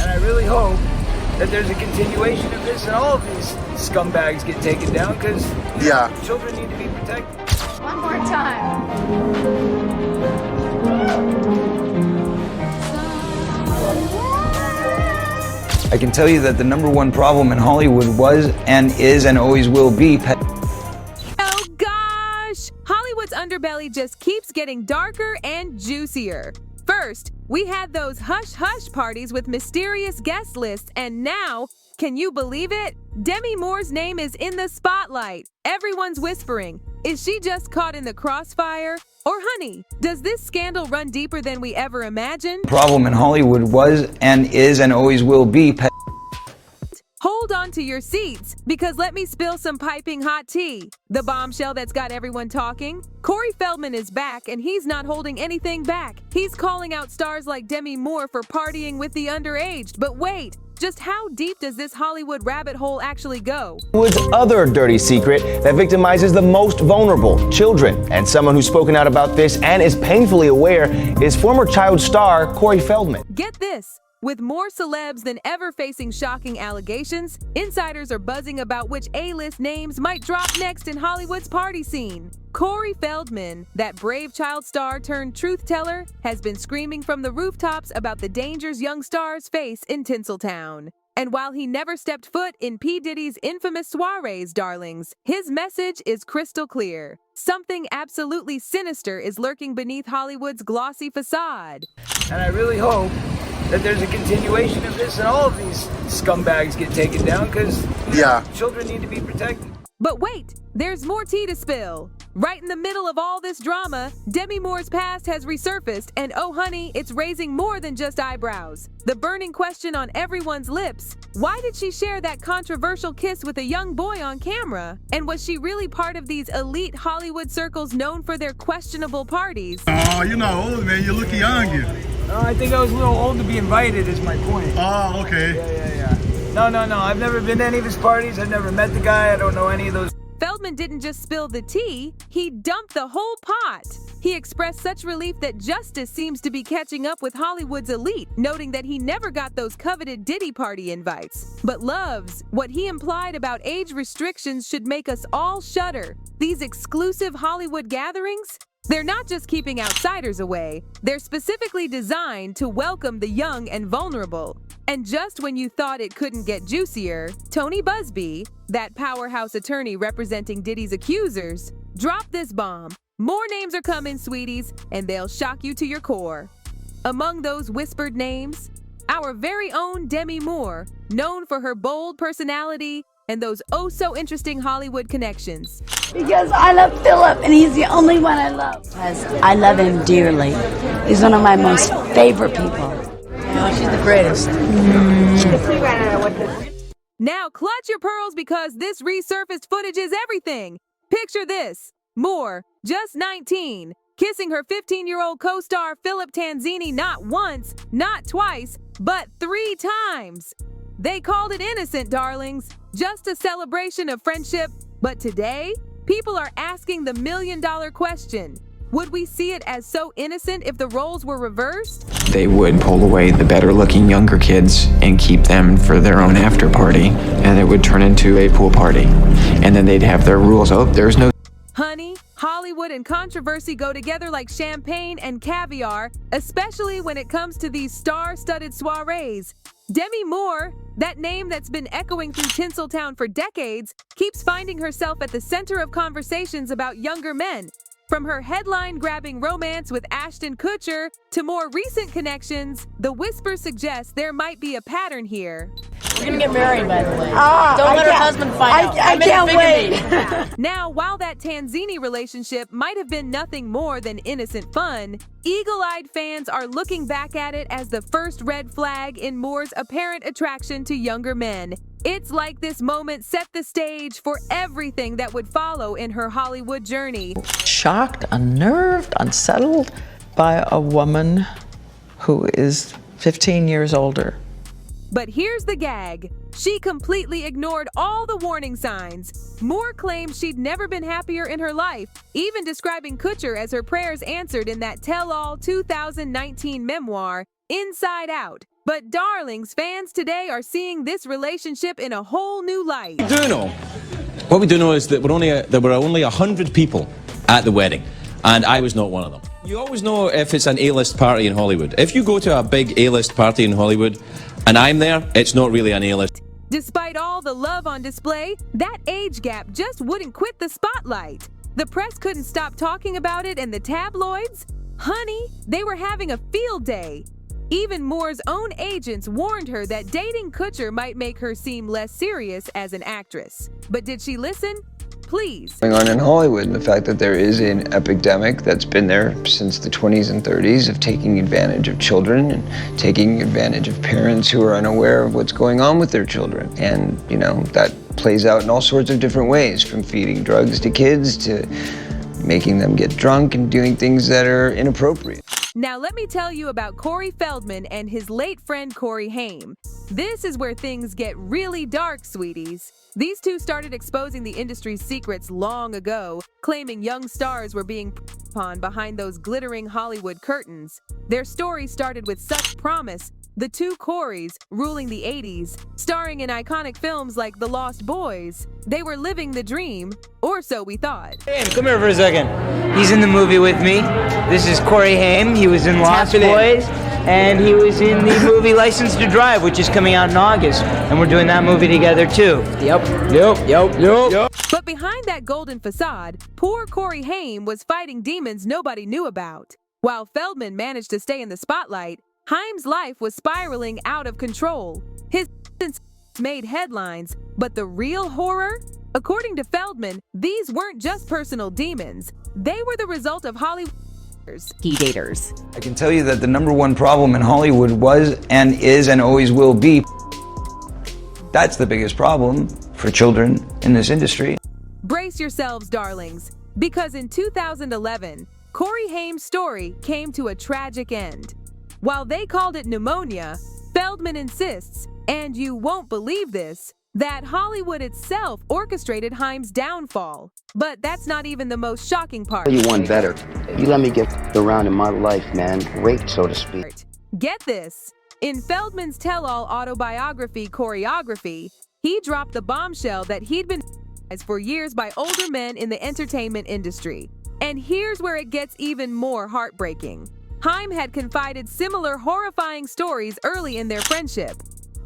And I really hope that there's a continuation of this and all of these scumbags get taken down, because children need to be protected. One more time. I can tell you that the #1 problem in Hollywood was and is and always will be Oh gosh! Hollywood's underbelly just keeps getting darker and juicier. First, we had those hush-hush parties with mysterious guest lists, and now, can you believe it? Demi Moore's name is in the spotlight. Everyone's whispering, is she just caught in the crossfire? Or honey, does this scandal run deeper than we ever imagined? problem in Hollywood was and is and always will be Hold on to your seats, because let me spill some piping hot tea. The bombshell that's got everyone talking? Corey Feldman is back, and he's not holding anything back. He's calling out stars like Demi Moore for partying with the underaged. But wait, just how deep does this Hollywood rabbit hole actually go? Hollywood's other dirty secret that victimizes the most vulnerable, children. And someone who's spoken out about this and is painfully aware is former child star Corey Feldman. Get this. With more celebs than ever facing shocking allegations, insiders are buzzing about which A-list names might drop next in Hollywood's party scene. Corey Feldman, that brave child star turned truth teller, has been screaming from the rooftops about the dangers young stars face in Tinseltown. And while he never stepped foot in P. Diddy's infamous soirees, darlings, his message is crystal clear. Something absolutely sinister is lurking beneath Hollywood's glossy facade. And I really hope that there's a continuation of this and all of these scumbags get taken down, because children need to be protected. But wait, there's more tea to spill. Right in the middle of all this drama, Demi Moore's past has resurfaced, and oh honey, it's raising more than just eyebrows. The burning question on everyone's lips: why did she share that controversial kiss with a young boy on camera? And was she really part of these elite Hollywood circles known for their questionable parties? Oh, you're not old, man. You look young. I think I was a little old to be invited, is my point. Oh, okay. Yeah. No. I've never been to any of his parties. I've never met the guy. I don't know any of those. Feldman didn't just spill the tea, he dumped the whole pot. He expressed such relief that justice seems to be catching up with Hollywood's elite, noting that he never got those coveted Diddy party invites. But loves, what he implied about age restrictions should make us all shudder. These exclusive Hollywood gatherings? They're not just keeping outsiders away, they're specifically designed to welcome the young and vulnerable. And just when you thought it couldn't get juicier, Tony Busby, that powerhouse attorney representing Diddy's accusers, dropped this bomb. More names are coming, sweeties, and they'll shock you to your core. Among those whispered names, our very own Demi Moore, known for her bold personality and those oh-so-interesting Hollywood connections. Because I love Philip, and he's the only one I love. I love him dearly. He's one of my most favorite people. Oh, she's the greatest. Now clutch your pearls, because this resurfaced footage is everything. Picture this. Moore, just 19, kissing her 15-year-old co-star Philip Tanzini not once, not twice, but 3 times. They called it innocent, darlings, just a celebration of friendship. But today, people are asking the million-dollar question. Would we see it as so innocent if the roles were reversed? They would pull away the better-looking younger kids and keep them for their own after party, and it would turn into a pool party. And then they'd have their rules. Oh, there's no... Honey, Hollywood and controversy go together like champagne and caviar, especially when it comes to these star-studded soirees. Demi Moore, that name that's been echoing through Tinseltown for decades, keeps finding herself at the center of conversations about younger men. From her headline-grabbing romance with Ashton Kutcher to more recent connections, the whispers suggest there might be a pattern here. We're gonna get married, by the way. Don't let her husband find out. I can't wait. Now, while that Tanzini relationship might have been nothing more than innocent fun, eagle-eyed fans are looking back at it as the first red flag in Moore's apparent attraction to younger men. It's like this moment set the stage for everything that would follow in her Hollywood journey. Shocked, unnerved, unsettled by a woman who is 15 years older. But here's the gag. She completely ignored all the warning signs. Moore claims she'd never been happier in her life, even describing Kutcher as her prayers answered in that tell-all 2019 memoir, inside out. But darlings, fans today are seeing this relationship in a whole new light. What we do know is that there were only 100 people at the wedding, and I was not one of them. You always know if it's an A-list party in Hollywood. If you go to a big A-list party in Hollywood and I'm there, it's not really an A-list. Despite all the love on display, that age gap just wouldn't quit the spotlight. The press couldn't stop talking about it, and the tabloids? Honey, they were having a field day. Even Moore's own agents warned her that dating Kutcher might make her seem less serious as an actress. But did she listen? Please. Going on in Hollywood, and the fact that there is an epidemic that's been there since the 20s and 30s of taking advantage of children and taking advantage of parents who are unaware of what's going on with their children. And, you know, that plays out in all sorts of different ways, from feeding drugs to kids to making them get drunk and doing things that are inappropriate. Now let me tell you about Corey Feldman and his late friend Corey Haim. This is where things get really dark, sweeties. These two started exposing the industry's secrets long ago, claiming young stars were being upon behind those glittering Hollywood curtains. Their story started with such promise. The two Coreys, ruling the 80s, starring in iconic films like The Lost Boys. They were living the dream, or so we thought. Haim, come here for a second. He's in the movie with me. This is Corey Haim. He was in Lost Boys, and he was in the movie License to Drive, which is coming out in August. And we're doing that movie together, too. Yep. But behind that golden facade, poor Corey Haim was fighting demons nobody knew about. While Feldman managed to stay in the spotlight, Haim's life was spiraling out of control. His made headlines, but the real horror? According to Feldman, these weren't just personal demons. They were the result of Hollywood daters. I can tell you that the #1 problem in Hollywood was and is and always will be. That's the biggest problem for children in this industry. Brace yourselves, darlings, because in 2011, Corey Haim's story came to a tragic end. While they called it pneumonia, Feldman insists, and you won't believe this, that Hollywood itself orchestrated Haim's downfall. But that's not even the most shocking part. You want better. You let me get around in my life, man. Raped, so to speak. Get this. In Feldman's tell-all autobiography, Choreography, he dropped the bombshell that he'd been for years by older men in the entertainment industry. And here's where it gets even more heartbreaking. Haim had confided similar horrifying stories early in their friendship.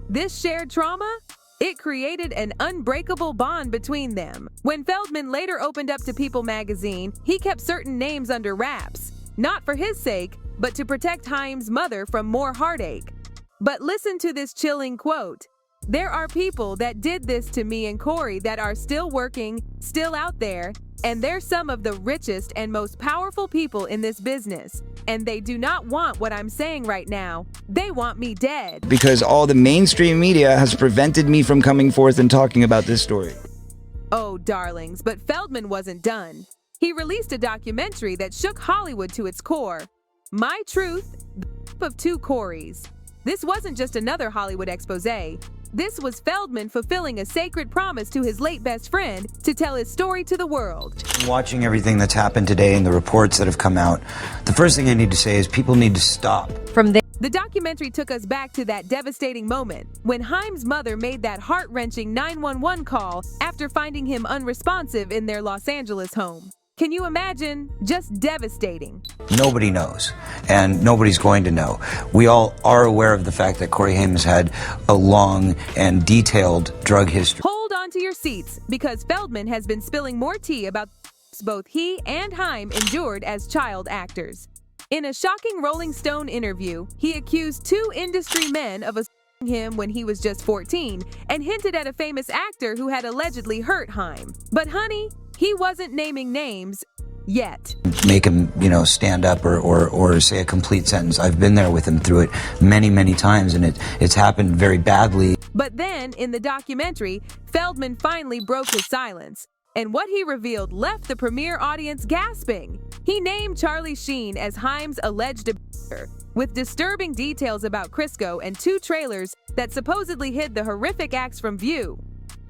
This shared trauma? It created an unbreakable bond between them. When Feldman later opened up to People magazine, he kept certain names under wraps, not for his sake, but to protect Haim's mother from more heartache. But listen to this chilling quote. "There are people that did this to me and Corey that are still working, still out there, and they're some of the richest and most powerful people in this business. And they do not want what I'm saying right now. They want me dead." Because all the mainstream media has prevented me from coming forth and talking about this story. Oh, darlings, but Feldman wasn't done. He released a documentary that shook Hollywood to its core. My Truth, The Life of Two Coreys. This wasn't just another Hollywood expose. This was Feldman fulfilling a sacred promise to his late best friend to tell his story to the world. Watching everything that's happened today and the reports that have come out, the first thing I need to say is people need to stop. The documentary took us back to that devastating moment when Haim's mother made that heart-wrenching 911 call after finding him unresponsive in their Los Angeles home. Can you imagine? Just devastating. Nobody knows, and nobody's going to know. We all are aware of the fact that Corey Haim has had a long and detailed drug history. Hold on to your seats, because Feldman has been spilling more tea about both he and Haim endured as child actors. In a shocking Rolling Stone interview, he accused two industry men of assaulting him when he was just 14 and hinted at a famous actor who had allegedly hurt Haim. But honey, he wasn't naming names yet. Make him, stand up or say a complete sentence. I've been there with him through it many, many times, and it's happened very badly. But then, in the documentary, Feldman finally broke his silence. And what he revealed left the premiere audience gasping. He named Charlie Sheen as Haim's alleged abuser, with disturbing details about Crisco and two trailers that supposedly hid the horrific acts from view.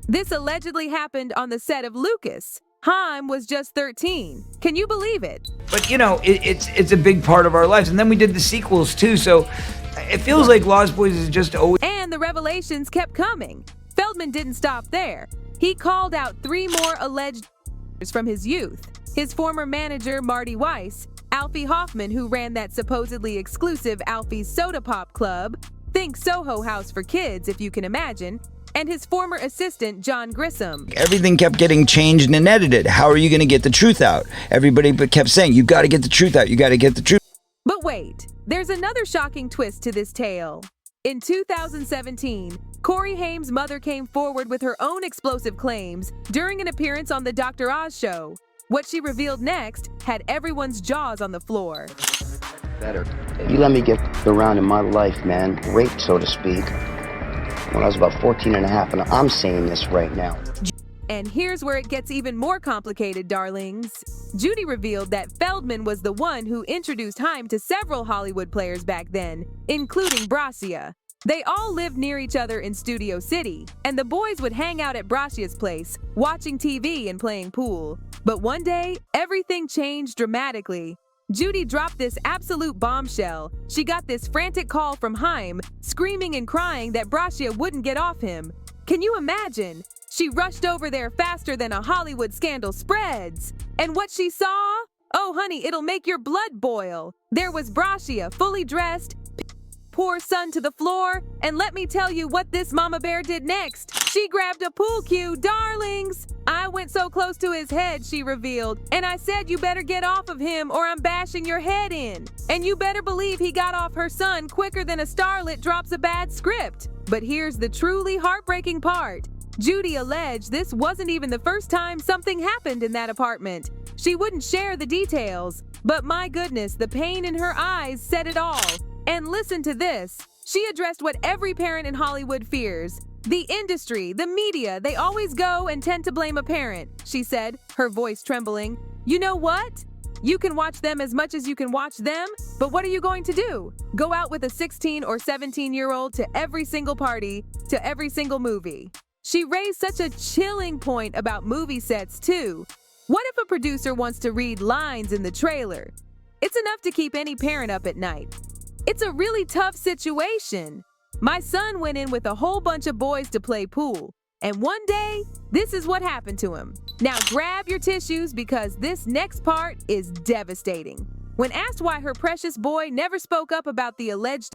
This allegedly happened on the set of Lucas. Haim was just 13. Can you believe it? But it's a big part of our lives. And then we did the sequels too. So It feels like Lost Boys is just always... And the revelations kept coming. Feldman didn't stop there. He called out 3 more alleged from his youth. His former manager, Marty Weiss, Alfie Hoffman, who ran that supposedly exclusive Alfie's Soda Pop Club, think Soho House for kids, if you can imagine, and his former assistant, John Grissom. Everything kept getting changed and edited. How are you going to get the truth out? Everybody kept saying, you got to get the truth out. You got to get the truth. But wait, there's another shocking twist to this tale. In 2017, Corey Haim's mother came forward with her own explosive claims during an appearance on the Dr. Oz show. What she revealed next had everyone's jaws on the floor. Better. You let me get around in my life, man. Raped, so to speak. When I was about 14 and a half, and I'm saying this right now. And here's where it gets even more complicated, darlings. Judy revealed that Feldman was the one who introduced Haim to several Hollywood players back then, including Bracia. They all lived near each other in Studio City, and the boys would hang out at Bracia's place, watching TV and playing pool. But one day, everything changed dramatically. Judy dropped this absolute bombshell. She got this frantic call from Haim, screaming and crying that Bracia wouldn't get off him. Can you imagine? She rushed over there faster than a Hollywood scandal spreads. And what she saw? Oh, honey, it'll make your blood boil. There was Bracia, fully dressed, poor son to the floor, and let me tell you what this mama bear did next. She grabbed a pool cue, darlings. I went so close to his head, she revealed, and I said you better get off of him or I'm bashing your head in. And you better believe he got off her son quicker than a starlet drops a bad script. But here's the truly heartbreaking part. Judy alleged this wasn't even the first time something happened in that apartment. She wouldn't share the details, but my goodness, the pain in her eyes said it all. And listen to this. She addressed what every parent in Hollywood fears. The industry, the media, they always go and tend to blame a parent, she said, her voice trembling. You know what? You can watch them as much as you can watch them, but what are you going to do? Go out with a 16 or 17-year-old to every single party, to every single movie. She raised such a chilling point about movie sets, too. What if a producer wants to read lines in the trailer? It's enough to keep any parent up at night. It's a really tough situation. My son went in with a whole bunch of boys to play pool, and one day, this is what happened to him. Now grab your tissues because this next part is devastating. When asked why her precious boy never spoke up about the alleged,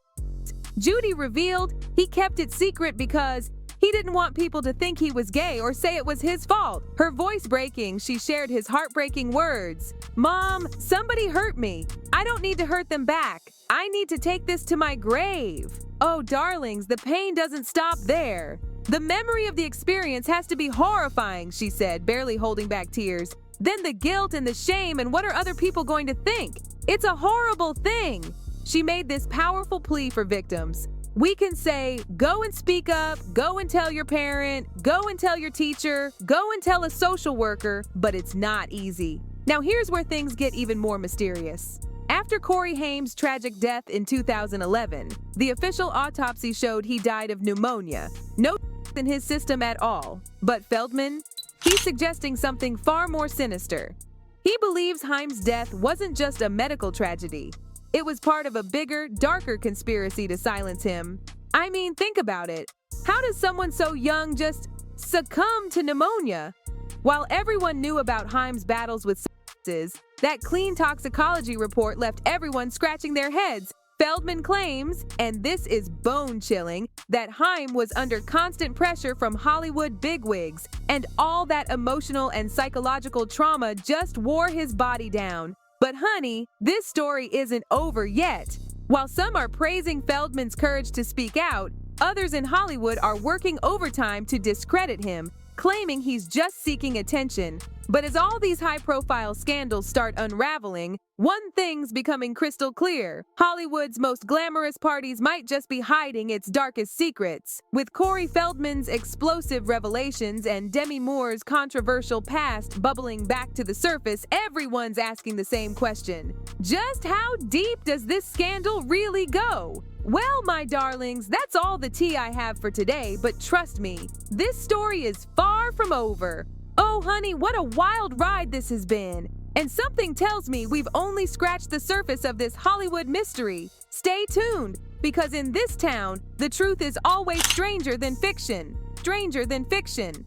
Judy revealed he kept it secret because he didn't want people to think he was gay or say it was his fault. Her voice breaking, she shared his heartbreaking words. Mom, somebody hurt me. I don't need to hurt them back. I need to take this to my grave. Oh, darlings, the pain doesn't stop there. The memory of the experience has to be horrifying, she said, barely holding back tears. Then the guilt and the shame and what are other people going to think? It's a horrible thing. She made this powerful plea for victims. We can say, go and speak up, go and tell your parent, go and tell your teacher, go and tell a social worker, but it's not easy. Now here's where things get even more mysterious. After Corey Haim's tragic death in 2011, the official autopsy showed he died of pneumonia. No in his system at all. But Feldman, he's suggesting something far more sinister. He believes Haim's death wasn't just a medical tragedy. It was part of a bigger, darker conspiracy to silence him. I mean, think about it. How does someone so young just succumb to pneumonia? While everyone knew about Haim's battles with substances, that clean toxicology report left everyone scratching their heads. Feldman claims, and this is bone-chilling, that Haim was under constant pressure from Hollywood bigwigs, and all that emotional and psychological trauma just wore his body down. But honey, this story isn't over yet. While some are praising Feldman's courage to speak out, others in Hollywood are working overtime to discredit him, claiming he's just seeking attention. But as all these high-profile scandals start unraveling, one thing's becoming crystal clear. Hollywood's most glamorous parties might just be hiding its darkest secrets. With Corey Feldman's explosive revelations and Demi Moore's controversial past bubbling back to the surface, everyone's asking the same question. Just how deep does this scandal really go? Well, my darlings, that's all the tea I have for today, but trust me, this story is far from over. Oh, honey, what a wild ride this has been. And something tells me we've only scratched the surface of this Hollywood mystery. Stay tuned, because in this town, the truth is always stranger than fiction. Stranger than fiction.